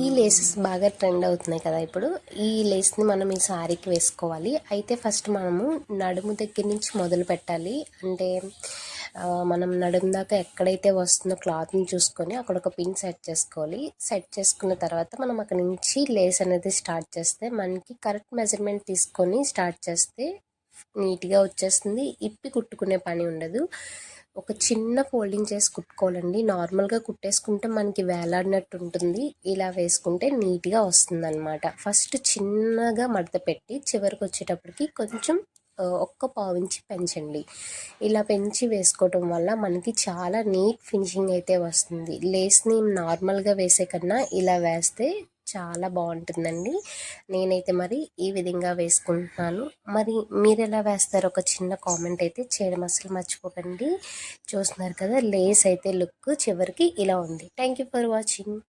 ఈ లేసెస్ బాగా ట్రెండ్ అవుతున్నాయి కదా ఇప్పుడు. ఈ లేస్ని మనం ఈ శారీకి వేసుకోవాలి. అయితే ఫస్ట్ మనము నడుము దగ్గర నుంచి మొదలు పెట్టాలి. అంటే మనం నడుము దాకా ఎక్కడైతే వస్తుందో క్లాత్ని చూసుకొని అక్కడ ఒక పిన్ సెట్ చేసుకోవాలి. సెట్ చేసుకున్న తర్వాత మనం అక్కడ నుంచి లేస్ అనేది స్టార్ట్ చేస్తే మనకి కరెక్ట్ మెజర్మెంట్ తీసుకొని స్టార్ట్ చేస్తే నీట్గా వచ్చేస్తుంది. ఇప్పి కుట్టుకునే పని ఉండదు. ఒక చిన్న ఫోల్డింగ్ చేసి కుట్టుకోవాలండి. నార్మల్గా కుట్టేసుకుంటే మనకి వేలాడినట్టు ఉంటుంది. ఇలా వేసుకుంటే నీట్గా వస్తుంది అనమాట. ఫస్ట్ చిన్నగా మడత పెట్టి చివరికి వచ్చేటప్పటికి కొంచెం ఒక్క పావించి పెంచండి. ఇలా పెంచి వేసుకోవటం వల్ల మనకి చాలా నీట్ ఫినిషింగ్ అయితే వస్తుంది. లేస్ని నార్మల్గా వేసే కన్నా ఇలా వేస్తే చాలా బాగుంటుందండి. నేనైతే మరి ఈ విధంగా వేసుకుంటున్నాను. మరి మీరు ఎలా వేస్తారో ఒక చిన్న కామెంట్ అయితే చేయడం అసలు మర్చిపోకండి. చూస్తున్నారు కదా, లేస్ అయితే లుక్ చివరికి ఇలా ఉంది. Thank you for watching.